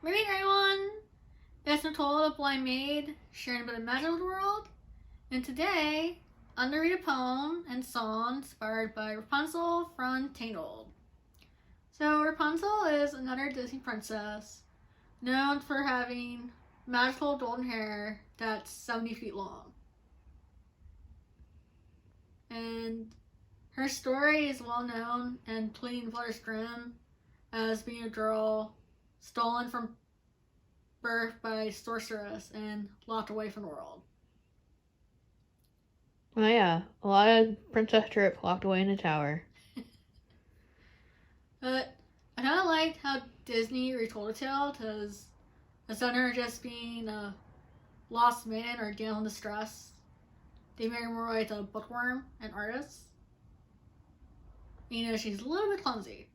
Greeting everyone! It's Nicole, the blind maid, sharing a bit of magic with the world. And today, I'm going to read a poem and song inspired by Rapunzel from Tangled. So Rapunzel is another Disney princess known for having magical golden hair that's 70 feet long. And her story is well known and pleading Flutter's Grimm as being a girl stolen from birth by a sorceress and locked away from the world. Oh yeah, a lot of Princess Trip locked away in a tower. But I kind of liked how Disney retold the tale, because instead of her just being a lost man or damsel in distress, they made her more like a bookworm and artist. You know, she's a little bit clumsy.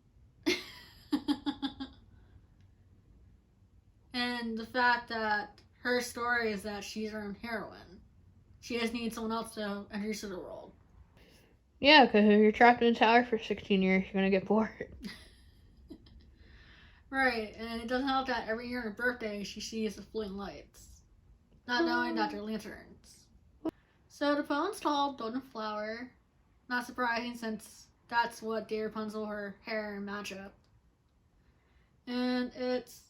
And the fact that her story is that she's her own heroine. She just needs someone else to introduce her to the world. Yeah, because if you're trapped in a tower for 16 years, you're going to get bored. Right, and it doesn't help that every year on her birthday, she sees the floating lights, not knowing that they're lanterns. So the poem's called Golden Flower. Not surprising, since that's what gave Rapunzel her hair and magic. And it's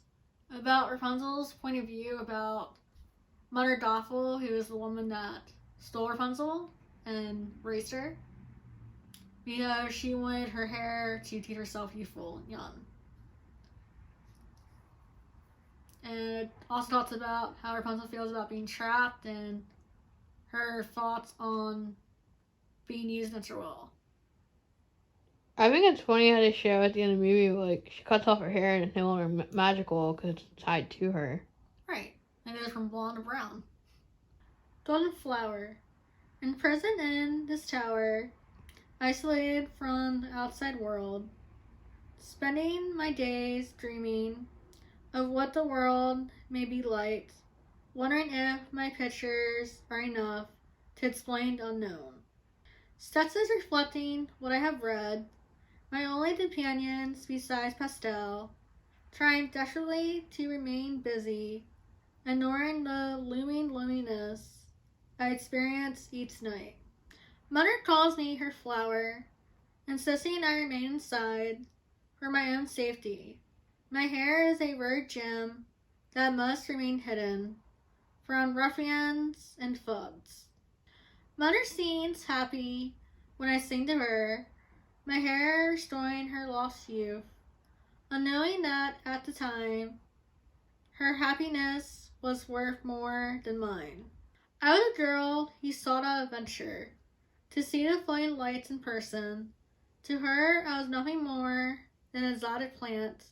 about Rapunzel's point of view about Mother Gothel, who is the woman that stole Rapunzel and raised her, because she wanted her hair to keep herself youthful and young. And it also talks about how Rapunzel feels about being trapped and her thoughts on being used against her will. I think it's funny how they show at the end of the movie, like, she cuts off her hair and it's no longer magical because it's tied to her. Right, and it goes from blonde to brown. Golden Flower. Imprisoned in this tower, isolated from the outside world, spending my days dreaming of what the world may be like, wondering if my pictures are enough to explain the unknown. Sketches reflecting what I have read, my only companions besides pastel, trying desperately to remain busy, ignoring the looming loneliness I experience each night. Mother calls me her flower, insisting I remain inside for my own safety. My hair is a rare gem that must remain hidden from ruffians and thugs. Mother seems happy when I sing to her, my hair restoring her lost youth, unknowing that at the time her happiness was worth more than mine. I was a girl who sought out adventure, to see the floating lights in person. To her I was nothing more than an exotic plant,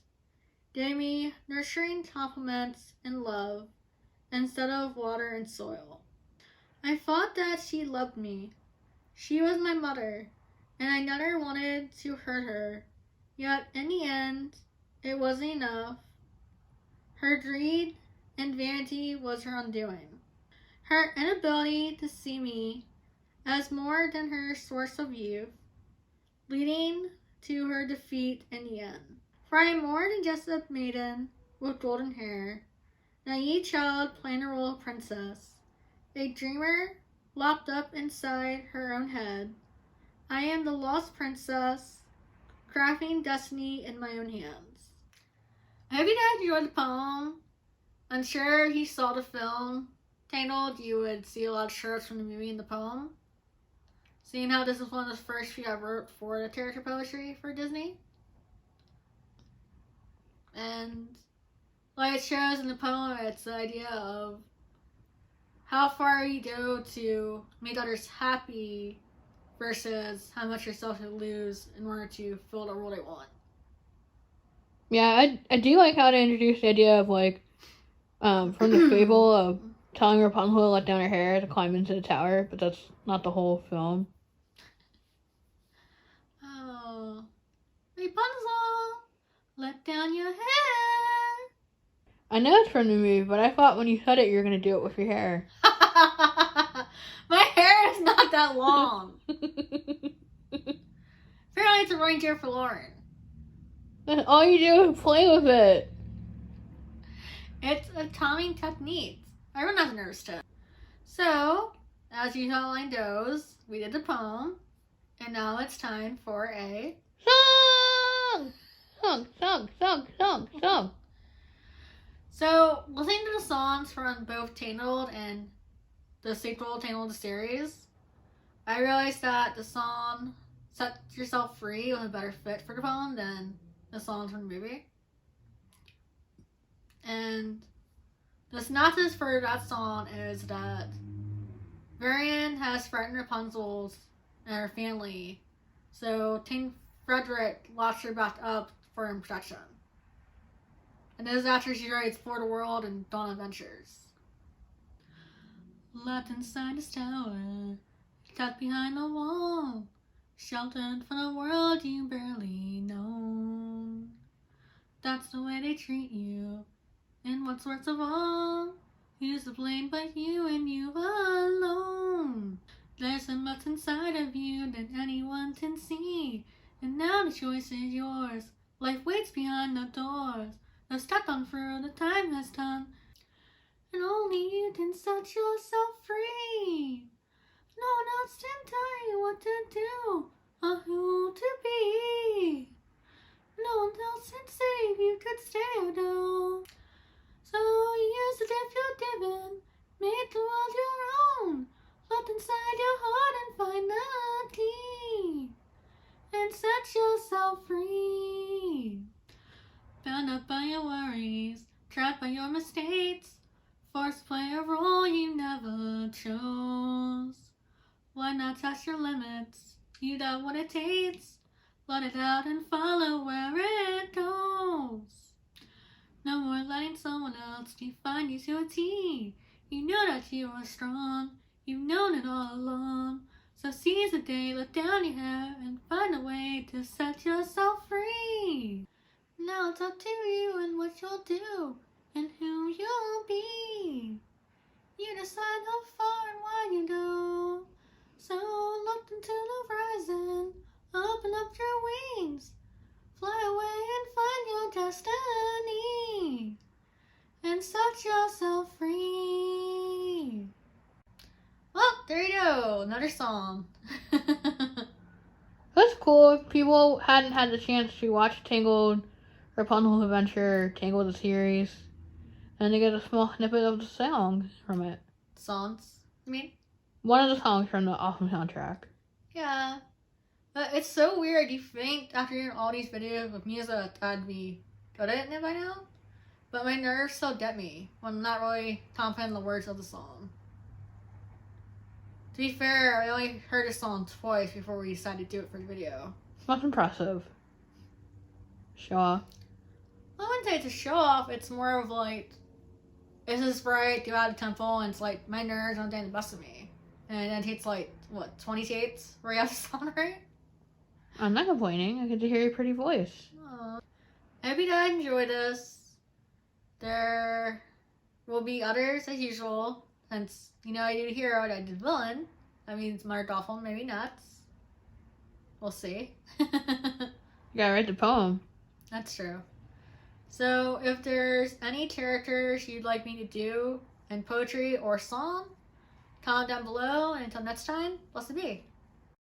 giving me nurturing compliments and love instead of water and soil. I thought that she loved me. She was my mother, and I never wanted to hurt her. Yet in the end, it wasn't enough. Her greed and vanity was her undoing. Her inability to see me as more than her source of youth, leading to her defeat in the end. For I am more than just a maiden with golden hair, a naive child playing the role of princess, a dreamer locked up inside her own head. I am the lost princess, crafting destiny in my own hands. I hope you guys enjoyed the poem. I'm sure if you saw the film Tangled, you would see a lot of shirts from the movie in the poem. Seeing how this is one of the first few I wrote for the character poetry for Disney. And like it shows in the poem, it's the idea of how far you go to make others happy versus how much yourself you lose in order to fill the role they want. Yeah, I do like how they introduced the idea of, like, from the fable of telling Rapunzel to let down her hair to climb into the tower, but that's not the whole film. Oh, Rapunzel, let down your hair. I know it's from the movie, but I thought when you said it, you were going to do it with your hair. My hair is not that long. Apparently it's a reindeer for Lauren. All you do is play with it. It's a calming technique. Everyone has a nervous system. So, as you outlined those, we did the poem, and now it's time for a song. So, listening to the songs from both Tangled and the sequel Tangled the series, I realized that the song Set Yourself Free was a better fit for the poem than the songs from the movie. And the synopsis for that song is that Varian has threatened Rapunzel and her family, so King Frederick locks her back up for her protection. And this is after she writes For the World and Dawn Adventures. Locked inside this tower, tucked behind the wall, sheltered from the world you barely know. That's the way they treat you, and what's worst of all, who's to blame but you and you alone? There's so much inside of you that anyone can see, and now the choice is yours. Life waits behind the doors. I've stuck on through, the time has come, and only you can set yourself free. No one else can tell you what to do or who to be. No one else can save you, could stay or do. So use the gift you're given, make the world your own. Look inside your heart and find the key, and set yourself free. Bound up by your worries, trapped by your mistakes, forced to play a role you never chose. Why not test your limits? You got what it takes. Let it out and follow where it goes. No more letting someone else define you to a T. You know that you are strong. You've known it all along. So seize the day, let down your hair, and find a way to set yourself free. Now it's up to you and what you'll do, and who you'll be. You decide how far and why you go. So look into the horizon, open up your wings, fly away and find your destiny, and set yourself free. Well, there you go, another song. That's cool. If people hadn't had the chance to watch Tangled, Rapunzel Adventure, Tangled the series, and they get a small snippet of the song from it. Songs, I mean? One of the songs from the awesome soundtrack. Yeah. But it's so weird. You think after hearing all these videos of music I'd be good at it by now? But my nerves still get me when I'm not really confident in the words of the song. To be fair, I only heard the song twice before we decided to do it for the video. That's impressive. Show off. I wouldn't say it's a show off, it's more of like, this is right, go out of tempo, and it's like, my nerves aren't getting the best of me. And then it takes like, 20 takes where you have the song right? I'm not complaining. I get to hear your pretty voice. Aww. I hope you guys enjoyed this. There will be others as usual, since, I did a hero and I did villain. That means more awful, maybe nuts. We'll see. You gotta write the poem. That's true. So, if there's any characters you'd like me to do in poetry or song, comment down below, and until next time, blessed be.